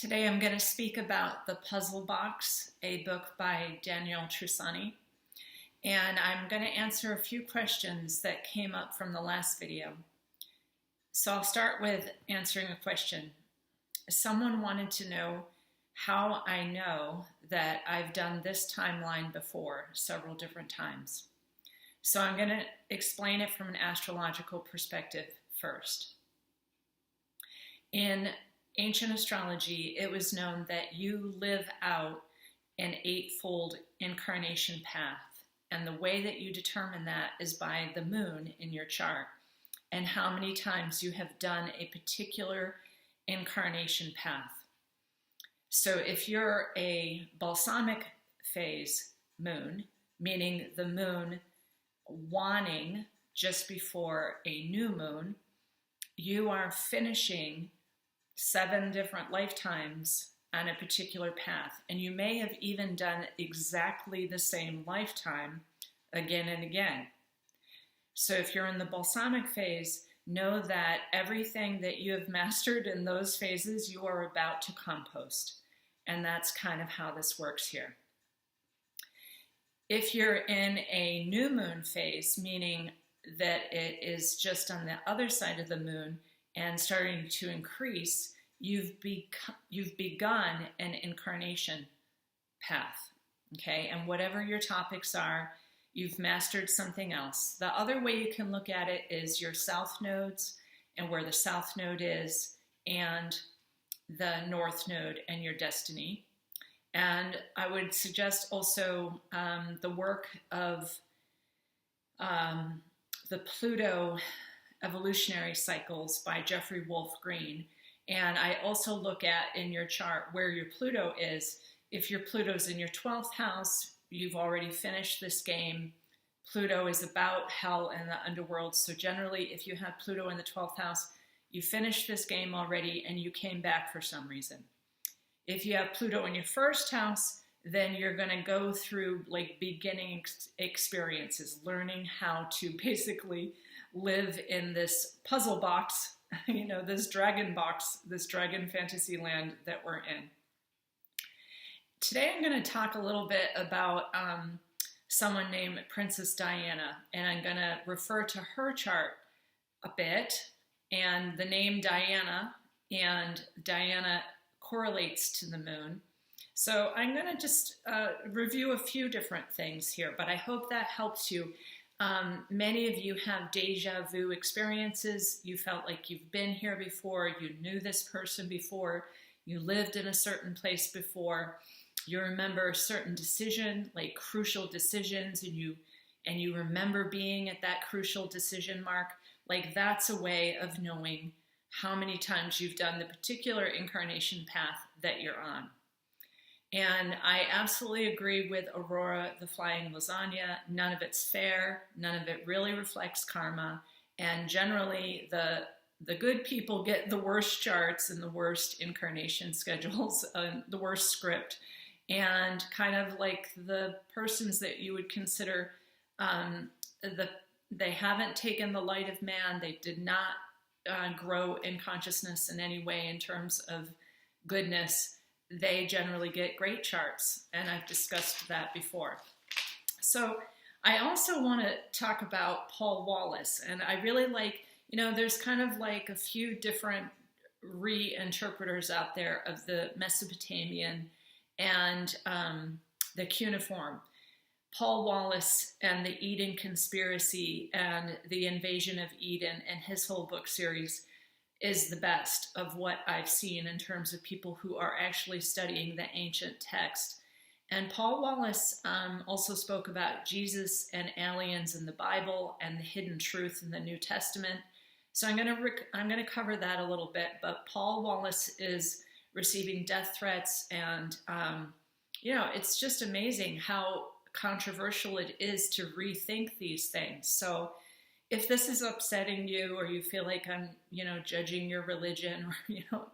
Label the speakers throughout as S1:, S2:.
S1: Today I'm going to speak about The Puzzle Box, a book by Danielle Trussoni, and I'm going to answer a few questions that came up from the last video. So I'll start with answering a question. Someone wanted to know how I know that I've done this timeline before several different times. So I'm going to explain it from an astrological perspective first. In ancient astrology, it was known that you live out an eightfold incarnation path. And the way that you determine that is by the moon in your chart and how many times you have done a particular incarnation path. So if you're a balsamic phase moon, meaning the moon waning just before a new moon, you are finishing 7 different lifetimes on a particular path. And you may have even done exactly the same lifetime again and again. So if you're in the balsamic phase, know that everything that you have mastered in those phases, you are about to compost. And that's kind of how this works here. If you're in a new moon phase, meaning that it is just on the other side of the moon and starting to increase, you've begun an incarnation path, okay? And whatever your topics are, you've mastered something else. The other way you can look at it is your south nodes and where the south node is, and the north node and your destiny. And I would suggest also the work of the Pluto Evolutionary Cycles by Jeffrey Wolf Green. And I also look at in your chart where your Pluto is. If your Pluto's in your 12th house, you've already finished this game. Pluto is about hell and the underworld. So generally, if you have Pluto in the 12th house, you finished this game already and you came back for some reason. If you have Pluto in your first house, then you're going to go through like beginning experiences, learning how to basically live in this puzzle box, this dragon box, this dragon fantasy land that we're in. Today I'm going to talk a little bit about someone named Princess Diana, and I'm going to refer to her chart a bit, and the name Diana, and Diana correlates to the moon. So I'm going to just review a few different things here, but I hope that helps you. Many of you have deja vu experiences. You felt like you've been here before, you knew this person before, you lived in a certain place before, you remember a certain decision, like crucial decisions, and you remember being at that crucial decision mark. Like that's a way of knowing how many times you've done the particular incarnation path that you're on. And I absolutely agree with Aurora, the flying lasagna. None of it's fair. None of it really reflects karma. And generally, the good people get the worst charts and the worst incarnation schedules, the worst script. And kind of like the persons that you would consider, they haven't taken the light of man. They did not grow in consciousness in any way in terms of goodness. They generally get great charts, and I've discussed that before. So I also want to talk about Paul Wallace, and I really like, there's kind of like a few different reinterpreters out there of the Mesopotamian and the cuneiform. Paul Wallace and the Eden Conspiracy and the Invasion of Eden and his whole book series is the best of what I've seen in terms of people who are actually studying the ancient text. And Paul Wallace also spoke about Jesus and aliens in the Bible and the hidden truth in the New Testament. So I'm going to cover that a little bit. But Paul Wallace is receiving death threats, and it's just amazing how controversial it is to rethink these things. So if this is upsetting you, or you feel like I'm, judging your religion, or,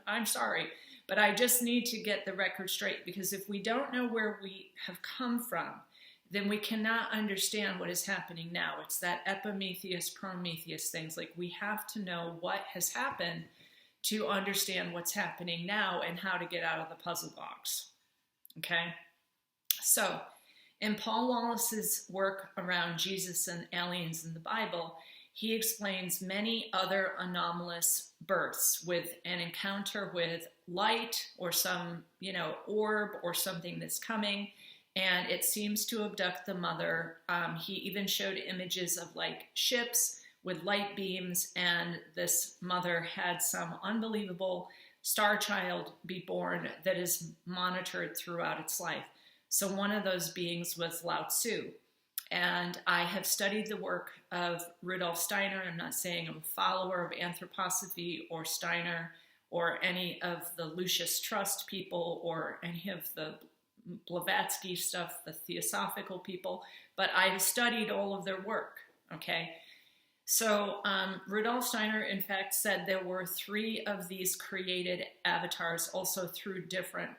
S1: I'm sorry, but I just need to get the record straight, because if we don't know where we have come from, then we cannot understand what is happening now. It's that Epimetheus, Prometheus things. Like, we have to know what has happened to understand what's happening now and how to get out of the puzzle box. Okay? So, in Paul Wallace's work around Jesus and aliens in the Bible, he explains many other anomalous births with an encounter with light or some, orb or something that's coming, and it seems to abduct the mother. He even showed images of like ships with light beams, and this mother had some unbelievable star child be born that is monitored throughout its life. So one of those beings was Lao Tzu. And I have studied the work of Rudolf Steiner. I'm not saying I'm a follower of anthroposophy or Steiner or any of the Lucius Trust people or any of the Blavatsky stuff, the Theosophical people, but I've studied all of their work, okay? So Rudolf Steiner, in fact, said there were 3 of these created avatars also through different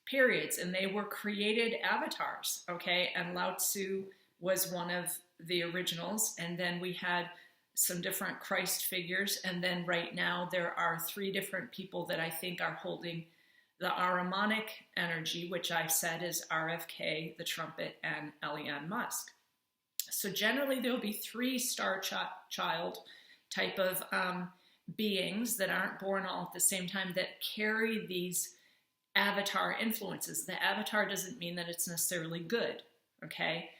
S1: periods, and they were created avatars, okay? And Lao Tzu was one of the originals, and then we had some different Christ figures, and then right now there are 3 different people that I think are holding the Ahrimanic energy, which I said is RFK, the trumpet, and Elon Musk. So generally there'll be 3 star child type of beings that aren't born all at the same time that carry these avatar influences. The avatar doesn't mean that it's necessarily good, okay?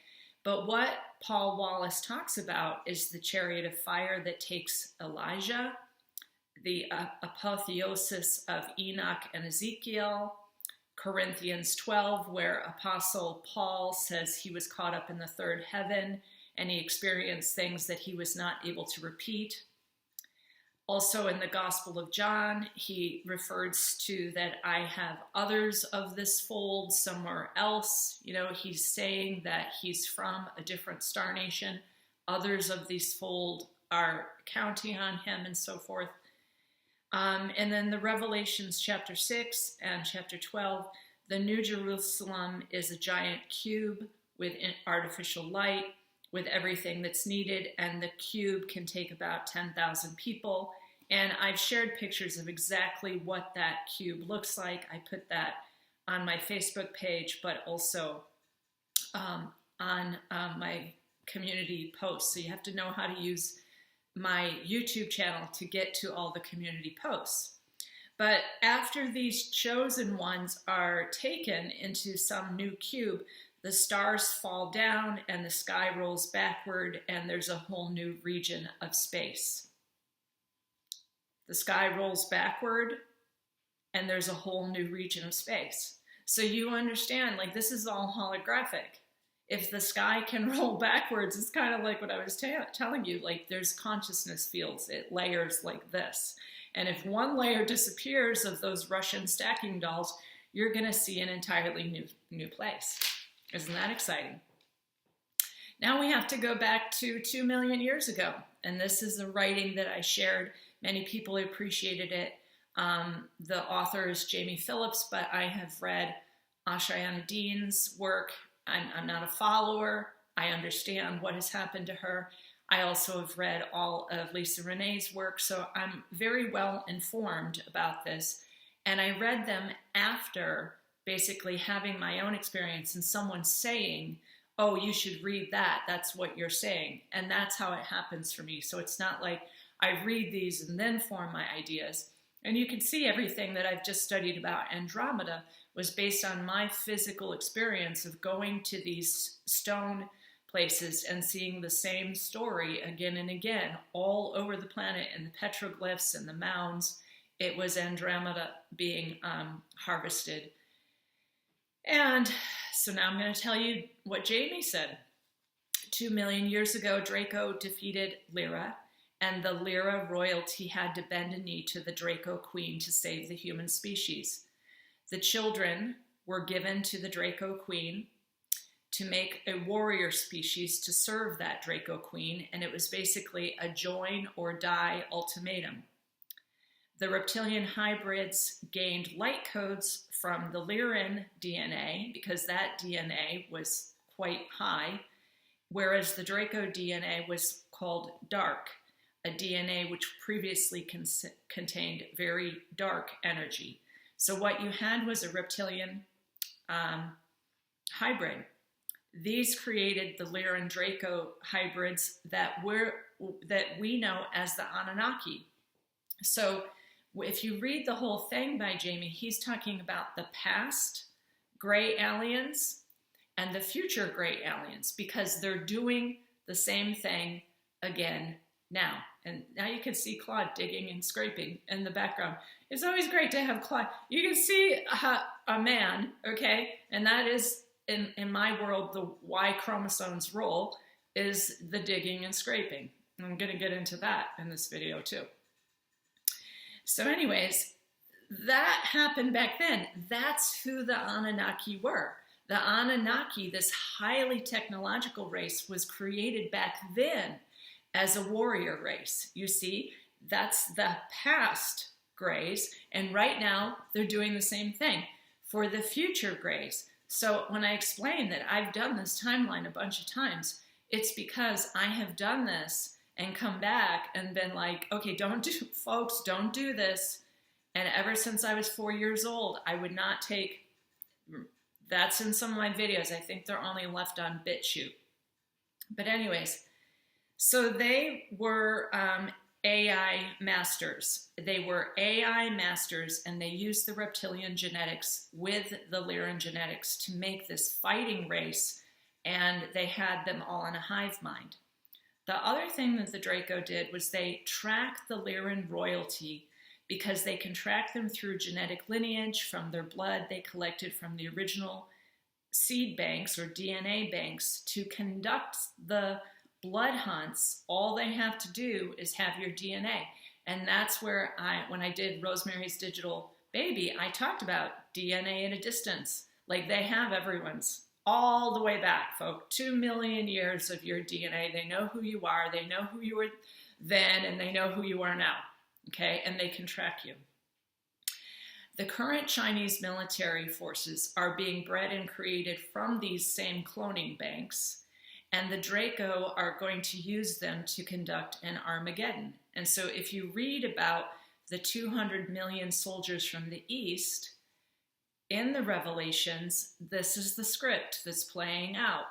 S1: But what Paul Wallace talks about is the chariot of fire that takes Elijah, the apotheosis of Enoch and Ezekiel, Corinthians 12, where Apostle Paul says he was caught up in the 3rd heaven and he experienced things that he was not able to repeat. Also in the Gospel of John, he refers to that I have others of this fold somewhere else. He's saying that he's from a different star nation. Others of these fold are counting on him and so forth. And then the Revelations chapter 6 and chapter 12, the New Jerusalem is a giant cube with artificial light, with everything that's needed, and the cube can take about 10,000 people. And I've shared pictures of exactly what that cube looks like. I put that on my Facebook page, but also on my community posts. So you have to know how to use my YouTube channel to get to all the community posts. But after these chosen ones are taken into some new cube, the stars fall down and the sky rolls backward and there's a whole new region of space. The sky rolls backward and there's a whole new region of space. So you understand, like, this is all holographic. If the sky can roll backwards, it's kind of like what I was telling you, like there's consciousness fields, it layers like this. And if one layer disappears of those Russian stacking dolls, you're going to see an entirely new place. Isn't that exciting? Now we have to go back to 2 million years ago. And this is a writing that I shared. Many people appreciated it. The author is Jamie Phillips, but I have read Ashayana Dean's work. I'm not a follower. I understand what has happened to her. I also have read all of Lisa Renee's work, so I'm very well informed about this. And I read them after basically having my own experience and someone saying, oh, you should read that. That's what you're saying. And that's how it happens for me. So it's not like I read these and then form my ideas. And you can see everything that I've just studied about Andromeda was based on my physical experience of going to these stone places and seeing the same story again and again all over the planet in the petroglyphs and the mounds. It was Andromeda being harvested. And so now I'm going to tell you what Jamie said. 2 million years ago, Draco defeated Lyra, and the Lyra royalty had to bend a knee to the Draco queen to save the human species. The children were given to the Draco queen to make a warrior species to serve that Draco queen, and it was basically a join or die ultimatum. The reptilian hybrids gained light codes from the Lyran DNA because that DNA was quite high, whereas the Draco DNA was called dark. a DNA which previously contained very dark energy. So what you had was a reptilian hybrid. These created the Lyra and Draco hybrids that we know as the Anunnaki. So if you read the whole thing by Jamie, he's talking about the past gray aliens and the future gray aliens, because they're doing the same thing again now. And now you can see Claude digging and scraping in the background. It's always great to have Claude. You can see a man, okay? And that is, in my world, the Y chromosome's role is the digging and scraping. I'm going to get into that in this video too. So anyways, that happened back then. That's who the Anunnaki were. The Anunnaki, this highly technological race, was created back then as a warrior race. You see, that's the past grays, and right now they're doing the same thing for the future grays. So when I explain that I've done this timeline a bunch of times, it's because I have done this and come back and been like, okay, folks, don't do this. And ever since I was 4 years old, I would not take, that's in some of my videos. I think they're only left on BitChute. But anyways, so they were AI masters. They were AI masters, and they used the reptilian genetics with the Lyran genetics to make this fighting race, and they had them all in a hive mind. The other thing that the Draco did was they tracked the Lyran royalty, because they can track them through genetic lineage from their blood they collected from the original seed banks or DNA banks. To conduct the blood hunts, all they have to do is have your DNA. And that's where when I did Rosemary's Digital Baby, I talked about DNA at a distance. Like, they have everyone's all the way back, folks. 2 million years of your DNA. They know who you are. They know who you were then, and they know who you are now. Okay, and they can track you. The current Chinese military forces are being bred and created from these same cloning banks, and the Draco are going to use them to conduct an Armageddon. And so if you read about the 200 million soldiers from the East, in the Revelations, this is the script that's playing out.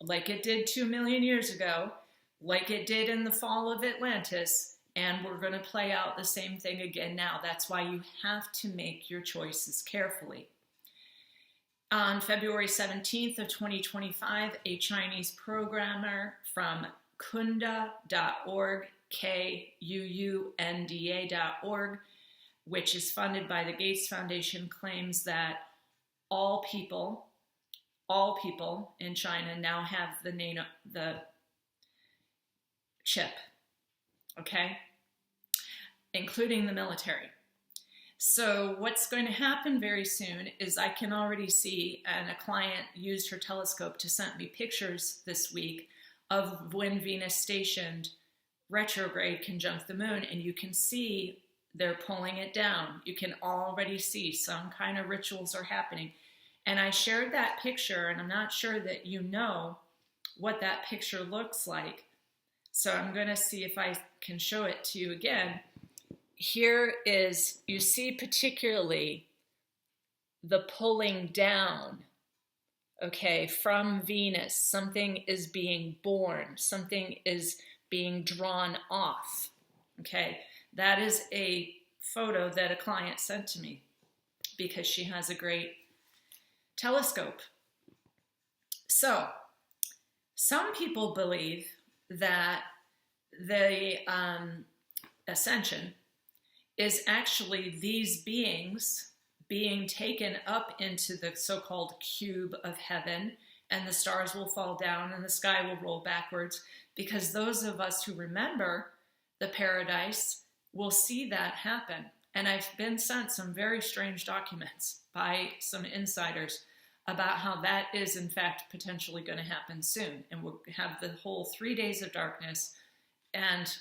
S1: Like it did 2 million years ago, like it did in the fall of Atlantis, and we're going to play out the same thing again now. That's why you have to make your choices carefully. On February 17th of 2025, a Chinese programmer from kunda.org, KUUNDA.org, which is funded by the Gates Foundation, claims that all people in China now have the chip, okay? Including the military. So what's going to happen very soon is I can already see, and a client used her telescope to send me pictures this week of when Venus stationed retrograde conjunct the moon, and you can see they're pulling it down. You can already see some kind of rituals are happening. And I shared that picture, and I'm not sure that you know what that picture looks like. So I'm going to see if I can show it to you again. Here is, you see particularly the pulling down, okay, from Venus. Something is being born. Something is being drawn off, okay? That is a photo that a client sent to me because she has a great telescope. So, some people believe that the ascension is actually these beings being taken up into the so-called cube of heaven, and the stars will fall down and the sky will roll backwards, because those of us who remember the paradise will see that happen. And I've been sent some very strange documents by some insiders about how that is in fact potentially going to happen soon. And we'll have the whole 3 days of darkness and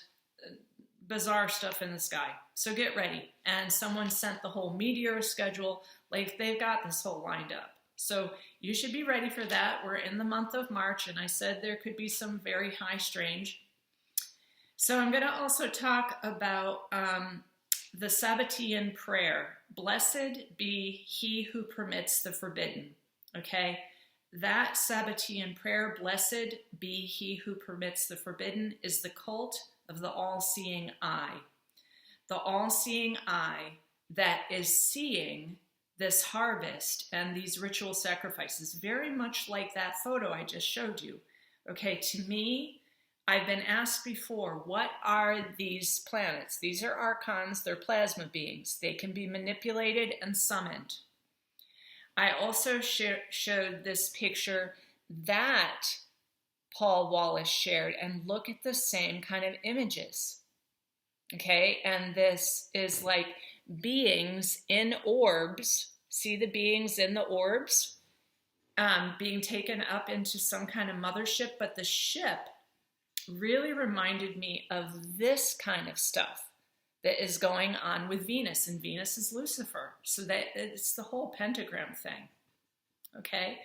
S1: bizarre stuff in the sky. So get ready. And someone sent the whole meteor schedule. Like, they've got this whole lined up. So you should be ready for that. We're in the month of March, and I said there could be some very high strange So I'm going to also talk about the Sabbatean prayer. Blessed be he who permits the forbidden. Okay? That Sabbatean prayer, blessed be he who permits the forbidden, is the cult of the all-seeing eye. The all-seeing eye that is seeing this harvest and these ritual sacrifices, very much like that photo I just showed you. Okay, to me, I've been asked before, what are these planets? These are archons, they're plasma beings. They can be manipulated and summoned. I also showed this picture that Paul Wallace shared, and look at the same kind of images. Okay, and this is like beings in orbs. See the beings in the orbs being taken up into some kind of mothership, but the ship really reminded me of this kind of stuff that is going on with Venus, and Venus is Lucifer. So that it's the whole pentagram thing. Okay,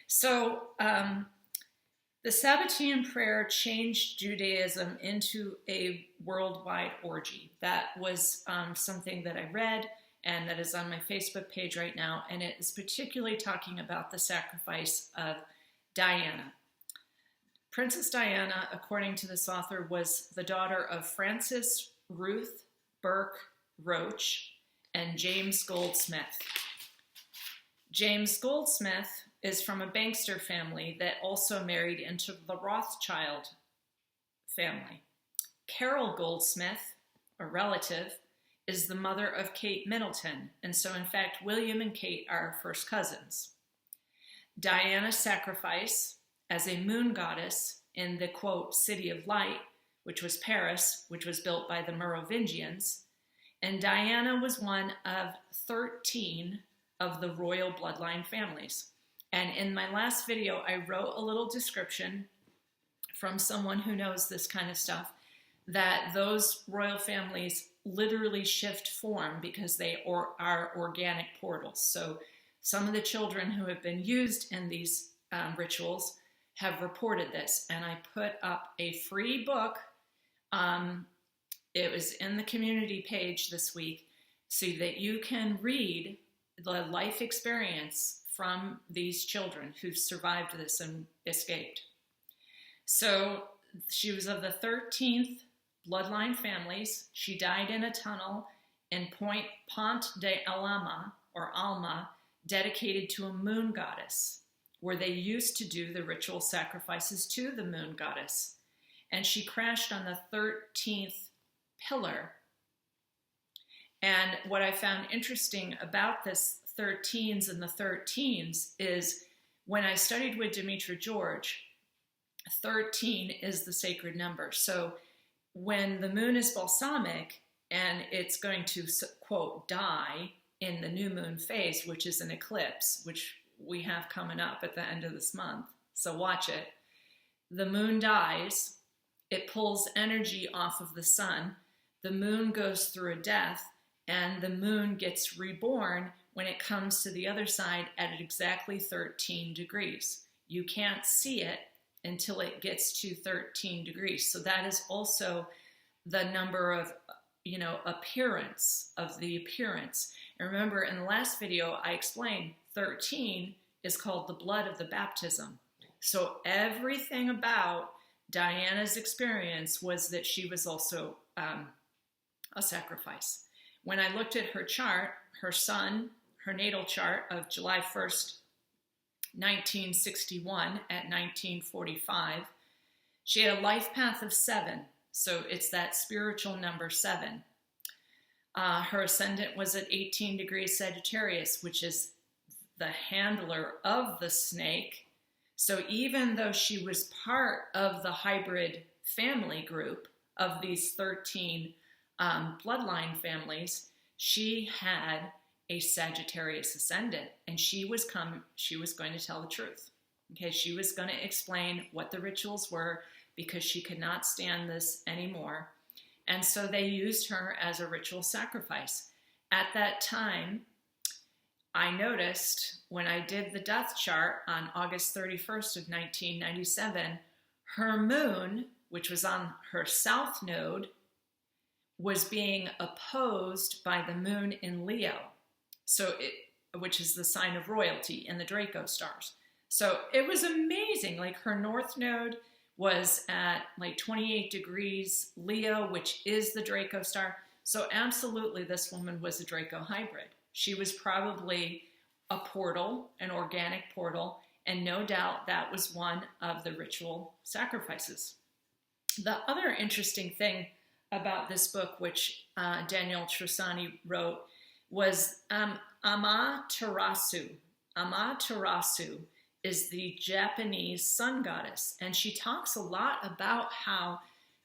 S1: so the Sabbatean prayer changed Judaism into a worldwide orgy. That was something that I read, and that is on my Facebook page right now, and it is particularly talking about the sacrifice of Diana. Princess Diana, according to this author, was the daughter of Francis Ruth Burke Roach and James Goldsmith. James Goldsmith is from a bankster family that also married into the Rothschild family. Carol Goldsmith, a relative, is the mother of Kate Middleton, and so in fact William and Kate are first cousins. Diana's sacrifice as a moon goddess in the, quote, City of Light, which was Paris, which was built by the Merovingians, and Diana was one of 13 of the royal bloodline families. And in my last video, I wrote a little description from someone who knows this kind of stuff, that those royal families literally shift form because they are organic portals. So some of the children who have been used in these rituals have reported this. And I put up a free book. It was in the community page this week so that you can read the life experience from these children who've survived this and escaped. So she was of the 13th bloodline families. She died in a tunnel in Pont de Alma, or Alma, dedicated to a moon goddess, where they used to do the ritual sacrifices to the moon goddess. And she crashed on the 13th pillar. And what I found interesting about this 13s and the 13s is when I studied with Demetra George, 13 is the sacred number. So when the moon is balsamic and it's going to, quote, die in the new moon phase, which is an eclipse, which we have coming up at the end of this month, so watch it. The moon dies, it pulls energy off of the sun, the moon goes through a death, and the moon gets reborn when it comes to the other side at exactly 13 degrees. You can't see it until it gets to 13 degrees. So that is also the number of, appearance of the appearance. And remember, in the last video, I explained 13 is called the blood of the baptism. So everything about Diana's experience was that she was also a sacrifice. When I looked at her chart, her sun, her natal chart of July 1st, 1961 at 1945, she had a life path of 7. So it's that spiritual number 7. Her ascendant was at 18 degrees Sagittarius, which is the handler of the snake. So even though she was part of the hybrid family group of these 13 bloodline families, she had a Sagittarius ascendant, and she was going to tell the truth. Okay, she was going to explain what the rituals were because she could not stand this anymore. And so they used her as a ritual sacrifice. At that time, I noticed when I did the death chart on August 31st of 1997, her moon which was on her south node, was being opposed by the moon in Leo, which is the sign of royalty in the Draco stars. So it was amazing. Like her north node was at like 28 degrees Leo, which is the Draco star. So absolutely this woman was a Draco hybrid. She was probably a portal, an organic portal, and no doubt that was one of the ritual sacrifices. The other interesting thing about this book, which Danielle Trussoni wrote, was Amaterasu. Amaterasu is the Japanese sun goddess, and she talks a lot about how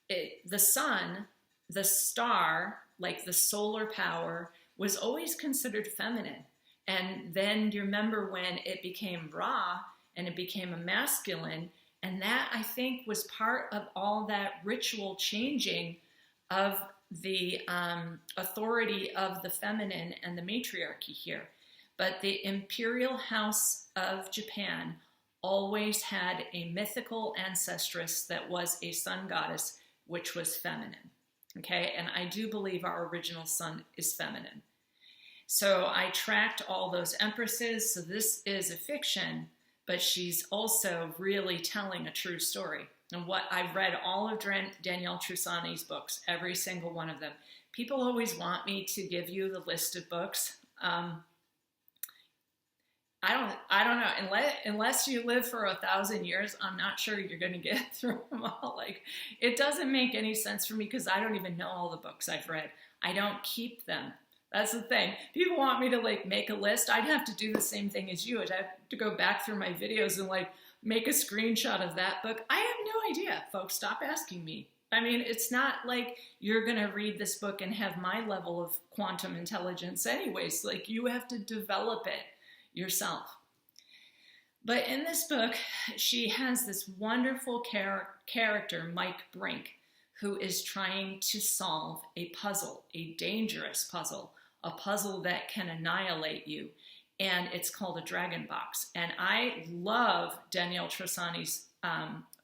S1: the sun, the star, like the solar power, was always considered feminine. And then you remember when it became Ra and it became a masculine, and that I think was part of all that ritual changing of the authority of the feminine and the matriarchy here. But the imperial house of Japan always had a mythical ancestress that was a sun goddess, which was feminine. Okay, and I do believe our original sun is feminine. So I tracked all those empresses. So this is a fiction, but she's also really telling a true story. And what I've read all of Danielle Trussoni's books, every single one of them. People always want me to give you the list of books. I don't know. Unless you live for 1,000 years, I'm not sure you're going to get through them all. Like, it doesn't make any sense for me because I don't even know all the books I've read. I don't keep them. That's the thing. People want me to like make a list. I'd have to do the same thing as you. I'd have to go back through my videos and like make a screenshot of that book. I have no idea, folks. Stop asking me. I mean, it's not like you're going to read this book and have my level of quantum intelligence anyways. Like, you have to develop it yourself. But in this book, she has this wonderful character, Mike Brink, who is trying to solve a puzzle, a dangerous puzzle, a puzzle that can annihilate you. And it's called a dragon box. And I love Danielle Trussoni's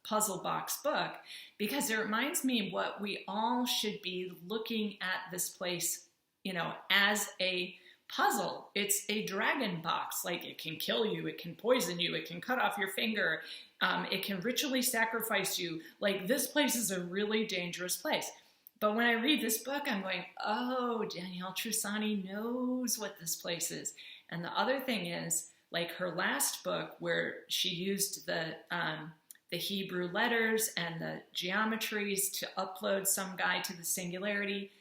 S1: puzzle box book because it reminds me of what we all should be looking at this place, you know, as a puzzle. It's a dragon box. Like, it can kill you, it can poison you, it can cut off your finger, it can ritually sacrifice you. Like, this place is a really dangerous place. But when I read this book, I'm going, oh, Danielle Trussoni knows what this place is. And the other thing is, like her last book where she used the Hebrew letters and the geometries to upload some guy to the singularity,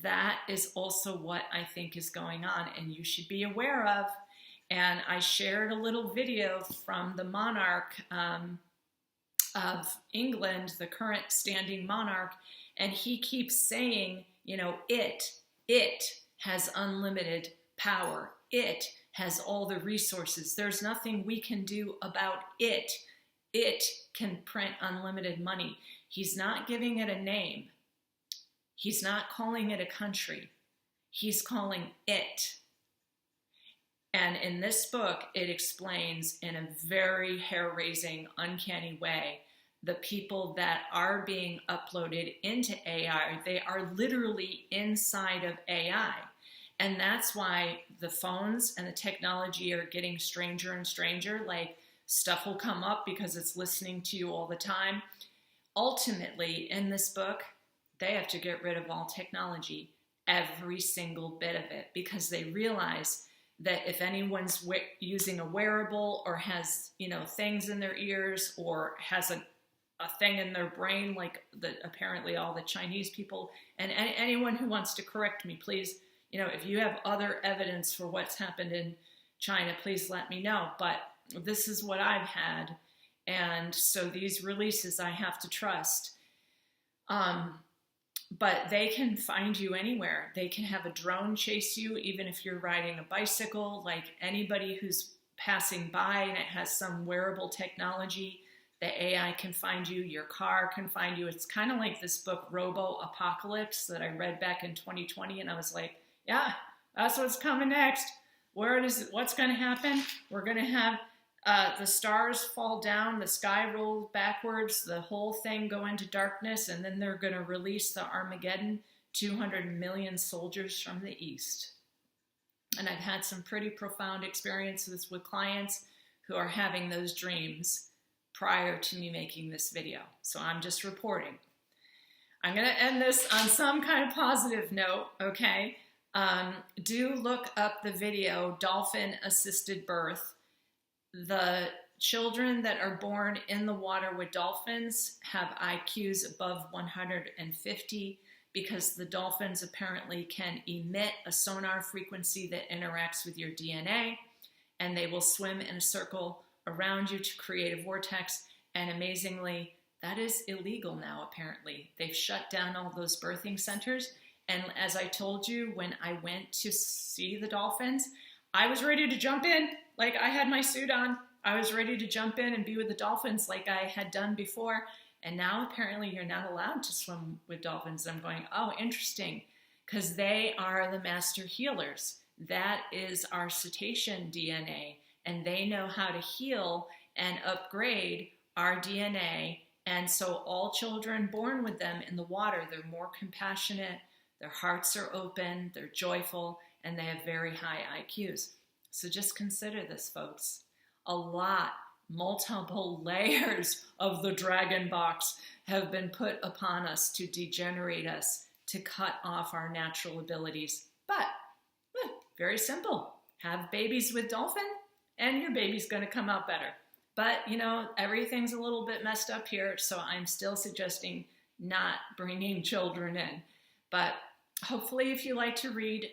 S1: that is also what I think is going on and you should be aware of. And I shared a little video from the monarch of England, the current standing monarch, and he keeps saying, you know, it has unlimited power. It has all the resources. There's nothing we can do about it. It can print unlimited money. He's not giving it a name. He's not calling it a country. He's calling it. And in this book, it explains in a very hair-raising, uncanny way the people that are being uploaded into AI. They are literally inside of AI. And that's why the phones and the technology are getting stranger and stranger. Like, stuff will come up because it's listening to you all the time. Ultimately, in this book, they have to get rid of all technology, every single bit of it, because they realize that if anyone's using a wearable or has, you know, things in their ears or has a thing in their brain, like apparently all the Chinese people, and anyone who wants to correct me, please, you know, if you have other evidence for what's happened in China, please let me know. But this is what I've had. And so these releases I have to trust. But they can find you anywhere. They can have a drone chase you, even if you're riding a bicycle. Like, anybody who's passing by and it has some wearable technology, the AI can find you. Your car can find you. It's kind of like this book, Robo Apocalypse, that I read back in 2020. And I was like, yeah, that's what's coming next. What's going to happen? We're going to have The stars fall down, the sky rolls backwards, the whole thing go into darkness, and then they're going to release the Armageddon 200 million soldiers from the east. And I've had some pretty profound experiences with clients who are having those dreams prior to me making this video. So I'm just reporting. I'm going to end this on some kind of positive note, okay? Do look up the video, Dolphin Assisted Birth. The children that are born in the water with dolphins have IQs above 150 because the dolphins apparently can emit a sonar frequency that interacts with your DNA, and they will swim in a circle around you to create a vortex. And amazingly, that is illegal now, apparently. They've shut down all those birthing centers. And as I told you, when I went to see the dolphins, I was ready to jump in. Like, I had my suit on. I was ready to jump in and be with the dolphins like I had done before. And now apparently you're not allowed to swim with dolphins. I'm going, oh, interesting, because they are the master healers. That is our cetacean DNA, and they know how to heal and upgrade our DNA. And so all children born with them in the water, they're more compassionate, their hearts are open, they're joyful, and they have very high IQs. So just consider this, folks. A lot, multiple layers of the dragon box have been put upon us to degenerate us, to cut off our natural abilities. But very simple. Have babies with dolphin, and your baby's going to come out better. But, you know, everything's a little bit messed up here, so I'm still suggesting not bringing children in. But hopefully, if you like to read,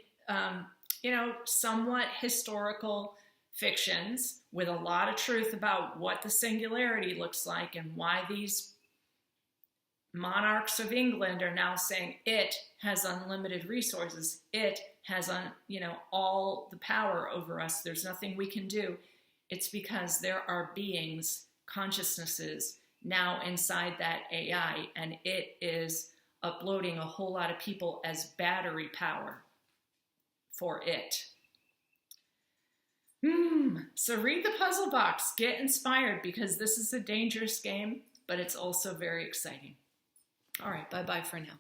S1: you know, somewhat historical fictions with a lot of truth about what the singularity looks like and why these monarchs of England are now saying it has unlimited resources, it has, you know, all the power over us, there's nothing we can do. It's because there are beings, consciousnesses now inside that AI, and it is uploading a whole lot of people as battery power for it. So read the puzzle box, get inspired, because this is a dangerous game, but it's also very exciting. All right, bye-bye for now.